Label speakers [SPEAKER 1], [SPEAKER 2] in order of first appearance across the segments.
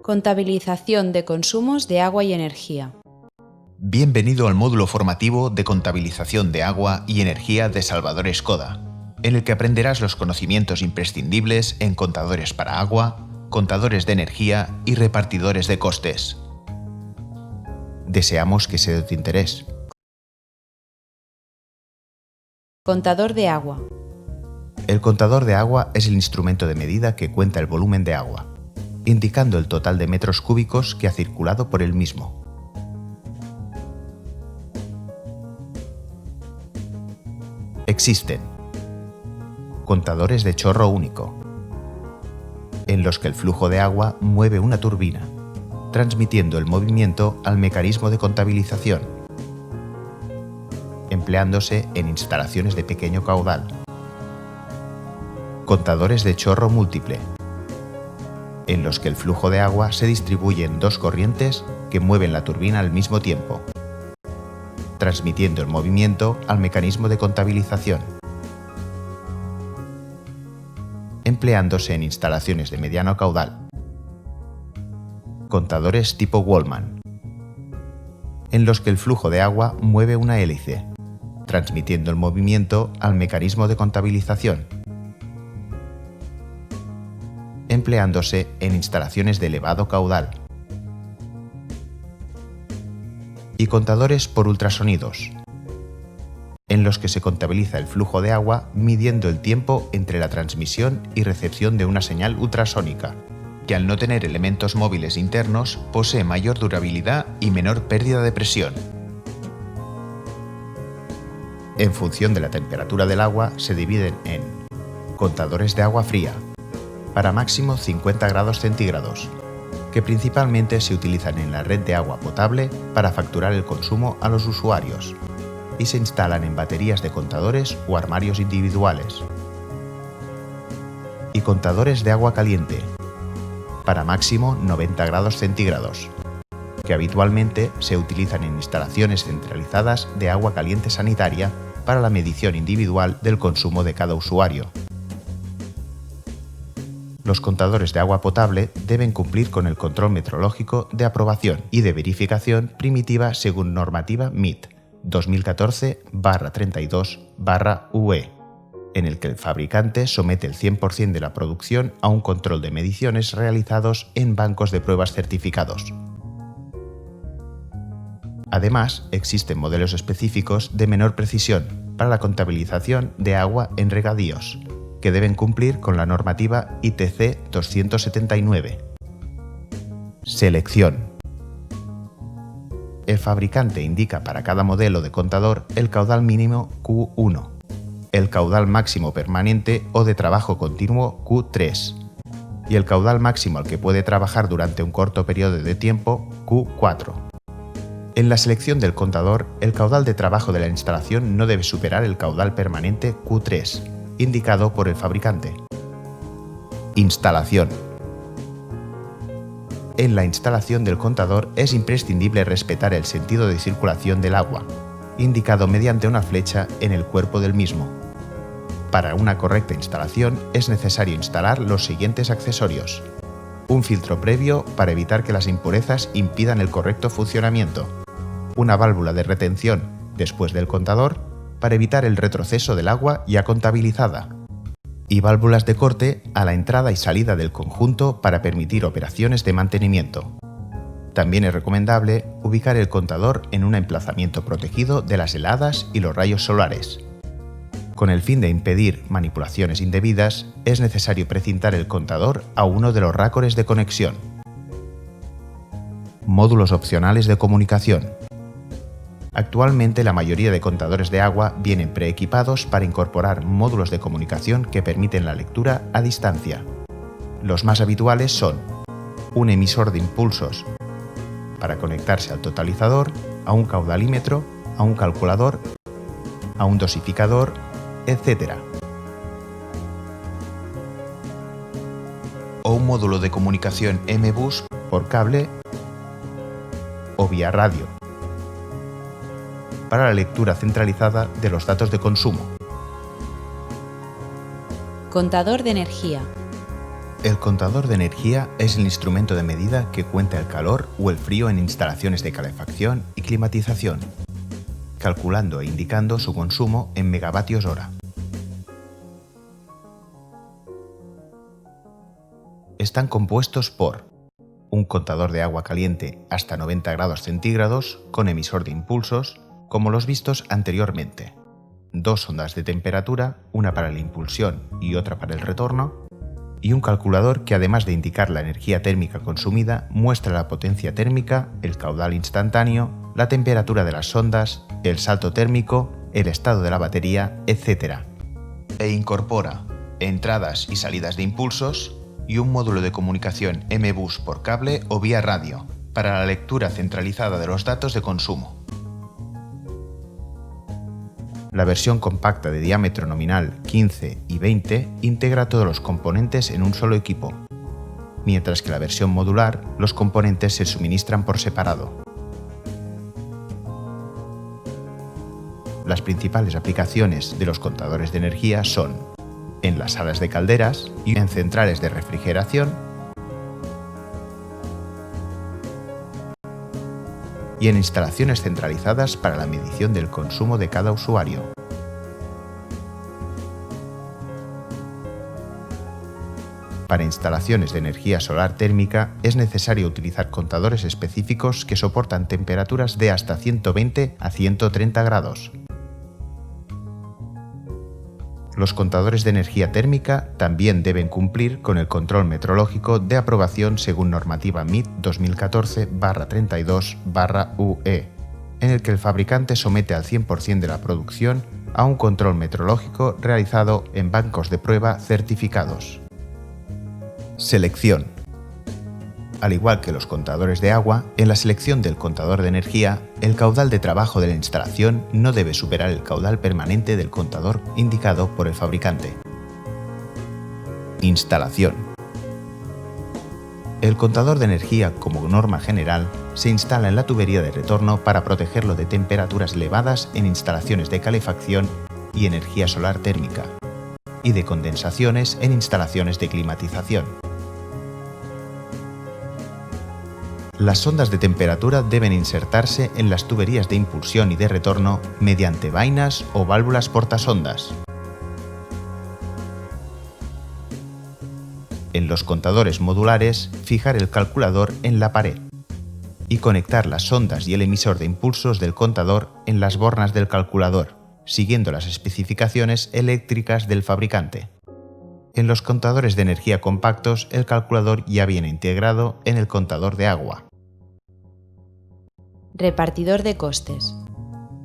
[SPEAKER 1] Contabilización de consumos de agua y energía.
[SPEAKER 2] Bienvenido al módulo formativo de contabilización de agua y energía de Salvador Escoda, en el que aprenderás los conocimientos imprescindibles en contadores para agua, contadores de energía y repartidores de costes. Deseamos que sea de tu interés.
[SPEAKER 1] Contador de agua.
[SPEAKER 2] El contador de agua es el instrumento de medida que cuenta el volumen de agua, indicando el total de metros cúbicos que ha circulado por el mismo. Existen contadores de chorro único, en los que el flujo de agua mueve una turbina, transmitiendo el movimiento al mecanismo de contabilización, empleándose en instalaciones de pequeño caudal. Contadores de chorro múltiple, en los que el flujo de agua se distribuye en dos corrientes que mueven la turbina al mismo tiempo, transmitiendo el movimiento al mecanismo de contabilización, empleándose en instalaciones de mediano caudal. Contadores tipo Wallman, en los que el flujo de agua mueve una hélice, transmitiendo el movimiento al mecanismo de contabilización, empleándose en instalaciones de elevado caudal. Y contadores por ultrasonidos, en los que se contabiliza el flujo de agua midiendo el tiempo entre la transmisión y recepción de una señal ultrasónica, que al no tener elementos móviles internos posee mayor durabilidad y menor pérdida de presión. En función de la temperatura del agua se dividen en contadores de agua fría, para máximo 50 grados centígrados, que principalmente se utilizan en la red de agua potable para facturar el consumo a los usuarios y se instalan en baterías de contadores o armarios individuales. Y contadores de agua caliente, para máximo 90 grados centígrados, que habitualmente se utilizan en instalaciones centralizadas de agua caliente sanitaria para la medición individual del consumo de cada usuario. Los contadores de agua potable deben cumplir con el control metrológico de aprobación y de verificación primitiva según normativa MIT 2014/32/UE, en el que el fabricante somete el 100% de la producción a un control de mediciones realizados en bancos de pruebas certificados. Además, existen modelos específicos de menor precisión para la contabilización de agua en regadíos, que deben cumplir con la normativa ITC 279. Selección. El fabricante indica para cada modelo de contador el caudal mínimo Q1, el caudal máximo permanente o de trabajo continuo Q3 y el caudal máximo al que puede trabajar durante un corto periodo de tiempo Q4. En la selección del contador, el caudal de trabajo de la instalación no debe superar el caudal permanente Q3, indicado por el fabricante. Instalación. En la instalación del contador es imprescindible respetar el sentido de circulación del agua, indicado mediante una flecha en el cuerpo del mismo. Para una correcta instalación es necesario instalar los siguientes accesorios: un filtro previo para evitar que las impurezas impidan el correcto funcionamiento, una válvula de retención después del contador para evitar el retroceso del agua ya contabilizada, y válvulas de corte a la entrada y salida del conjunto para permitir operaciones de mantenimiento. También es recomendable ubicar el contador en un emplazamiento protegido de las heladas y los rayos solares. Con el fin de impedir manipulaciones indebidas, es necesario precintar el contador a uno de los rácores de conexión. Módulos opcionales de comunicación. Actualmente la mayoría de contadores de agua vienen preequipados para incorporar módulos de comunicación que permiten la lectura a distancia. Los más habituales son un emisor de impulsos para conectarse al totalizador, a un caudalímetro, a un calculador, a un dosificador, etc. O un módulo de comunicación M-Bus por cable o vía radio, para la lectura centralizada de los datos de consumo.
[SPEAKER 1] Contador de energía.
[SPEAKER 2] El contador de energía es el instrumento de medida que cuenta el calor o el frío en instalaciones de calefacción y climatización, calculando e indicando su consumo en megavatios hora. Están compuestos por un contador de agua caliente hasta 90 grados centígrados con emisor de impulsos, como los vistos anteriormente, dos sondas de temperatura, una para la impulsión y otra para el retorno, y un calculador que, además de indicar la energía térmica consumida, muestra la potencia térmica, el caudal instantáneo, la temperatura de las sondas, el salto térmico, el estado de la batería, etc. E incorpora entradas y salidas de impulsos y un módulo de comunicación M-Bus por cable o vía radio para la lectura centralizada de los datos de consumo. La versión compacta de diámetro nominal 15 y 20 integra todos los componentes en un solo equipo, mientras que la versión modular, los componentes se suministran por separado. Las principales aplicaciones de los contadores de energía son en las salas de calderas y en centrales de refrigeración, y en instalaciones centralizadas para la medición del consumo de cada usuario. Para instalaciones de energía solar térmica es necesario utilizar contadores específicos que soportan temperaturas de hasta 120 a 130 grados. Los contadores de energía térmica también deben cumplir con el control metrológico de aprobación según normativa MID 2014/32/UE, en el que el fabricante somete al 100% de la producción a un control metrológico realizado en bancos de prueba certificados. Selección. Al igual que los contadores de agua, en la selección del contador de energía, el caudal de trabajo de la instalación no debe superar el caudal permanente del contador indicado por el fabricante. Instalación. El contador de energía, como norma general, se instala en la tubería de retorno para protegerlo de temperaturas elevadas en instalaciones de calefacción y energía solar térmica, y de condensaciones en instalaciones de climatización. Las sondas de temperatura deben insertarse en las tuberías de impulsión y de retorno mediante vainas o válvulas portasondas. En los contadores modulares, fijar el calculador en la pared y conectar las sondas y el emisor de impulsos del contador en las bornas del calculador, siguiendo las especificaciones eléctricas del fabricante. En los contadores de energía compactos, el calculador ya viene integrado en el contador de agua.
[SPEAKER 1] Repartidor de costes.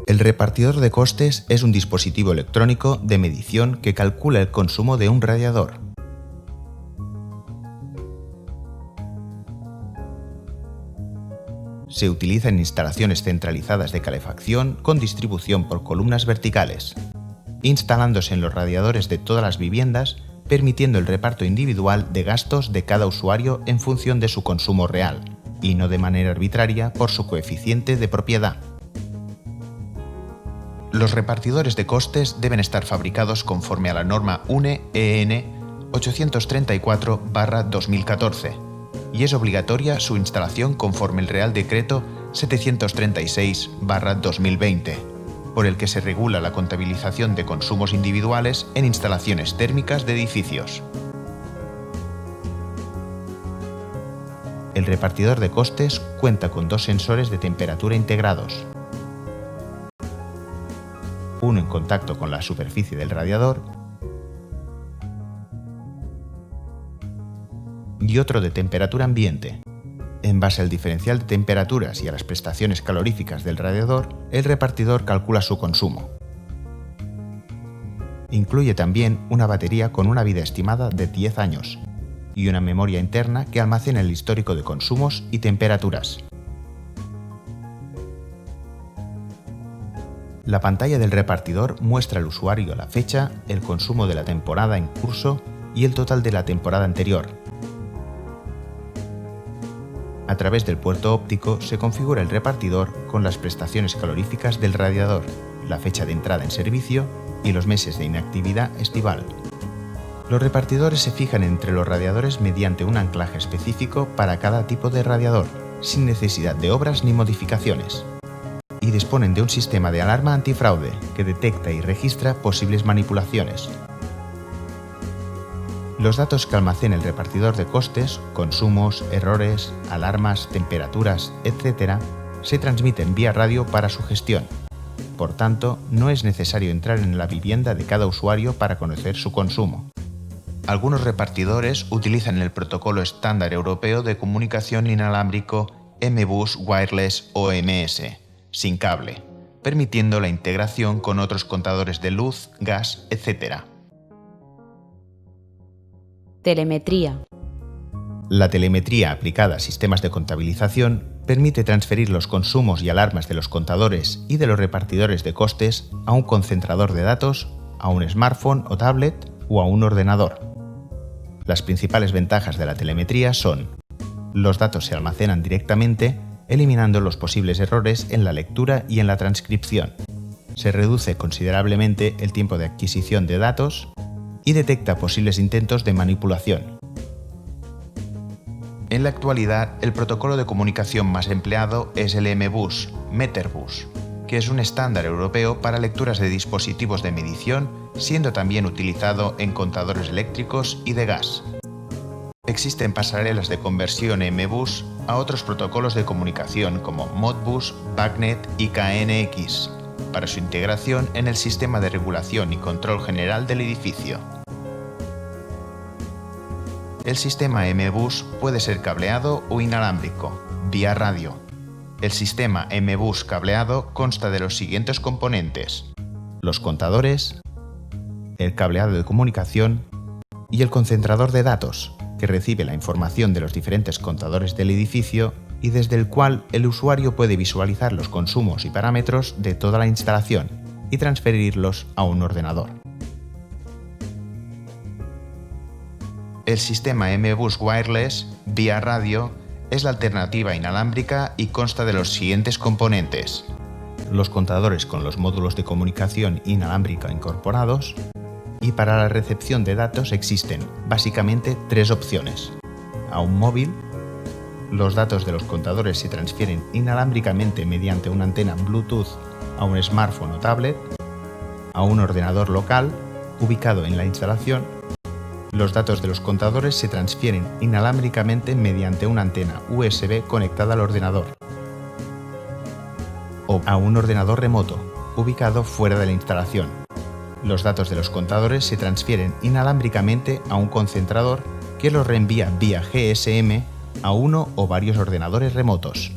[SPEAKER 2] El repartidor de costes es un dispositivo electrónico de medición que calcula el consumo de un radiador. Se utiliza en instalaciones centralizadas de calefacción con distribución por columnas verticales, instalándose en los radiadores de todas las viviendas, permitiendo el reparto individual de gastos de cada usuario en función de su consumo real, y no de manera arbitraria por su coeficiente de propiedad. Los repartidores de costes deben estar fabricados conforme a la norma UNE EN 834/2014 y es obligatoria su instalación conforme el Real Decreto 736/2020, por el que se regula la contabilización de consumos individuales en instalaciones térmicas de edificios. El repartidor de costes cuenta con dos sensores de temperatura integrados, uno en contacto con la superficie del radiador y otro de temperatura ambiente. En base al diferencial de temperaturas y a las prestaciones caloríficas del radiador, el repartidor calcula su consumo. Incluye también una batería con una vida estimada de 10 años y una memoria interna que almacena el histórico de consumos y temperaturas. La pantalla del repartidor muestra al usuario la fecha, el consumo de la temporada en curso y el total de la temporada anterior. A través del puerto óptico se configura el repartidor con las prestaciones caloríficas del radiador, la fecha de entrada en servicio y los meses de inactividad estival. Los repartidores se fijan entre los radiadores mediante un anclaje específico para cada tipo de radiador, sin necesidad de obras ni modificaciones, y disponen de un sistema de alarma antifraude que detecta y registra posibles manipulaciones. Los datos que almacena el repartidor de costes, consumos, errores, alarmas, temperaturas, etc., se transmiten vía radio para su gestión. Por tanto, no es necesario entrar en la vivienda de cada usuario para conocer su consumo. Algunos repartidores utilizan el protocolo estándar europeo de comunicación inalámbrico M-Bus Wireless OMS, sin cable, permitiendo la integración con otros contadores de luz, gas, etc.
[SPEAKER 1] Telemetría.
[SPEAKER 2] La telemetría aplicada a sistemas de contabilización permite transferir los consumos y alarmas de los contadores y de los repartidores de costes a un concentrador de datos, a un smartphone o tablet o a un ordenador. Las principales ventajas de la telemetría son: los datos se almacenan directamente, eliminando los posibles errores en la lectura y en la transcripción. Se reduce considerablemente el tiempo de adquisición de datos y detecta posibles intentos de manipulación. En la actualidad, el protocolo de comunicación más empleado es el M-Bus, Meterbus, que es un estándar europeo para lecturas de dispositivos de medición, siendo también utilizado en contadores eléctricos y de gas. Existen pasarelas de conversión M-Bus a otros protocolos de comunicación como Modbus, BACnet y KNX, para su integración en el sistema de regulación y control general del edificio. El sistema M-Bus puede ser cableado o inalámbrico, vía radio. El sistema M-Bus cableado consta de los siguientes componentes: los contadores, el cableado de comunicación y el concentrador de datos, que recibe la información de los diferentes contadores del edificio y desde el cual el usuario puede visualizar los consumos y parámetros de toda la instalación y transferirlos a un ordenador. El sistema M-Bus Wireless, vía radio, es la alternativa inalámbrica y consta de los siguientes componentes: los contadores con los módulos de comunicación inalámbrica incorporados, y para la recepción de datos existen básicamente tres opciones: a un móvil, los datos de los contadores se transfieren inalámbricamente mediante una antena Bluetooth a un smartphone o tablet, a un ordenador local ubicado en la instalación, los datos de los contadores se transfieren inalámbricamente mediante una antena USB conectada al ordenador, o a un ordenador remoto ubicado fuera de la instalación. Los datos de los contadores se transfieren inalámbricamente a un concentrador que los reenvía vía GSM a uno o varios ordenadores remotos.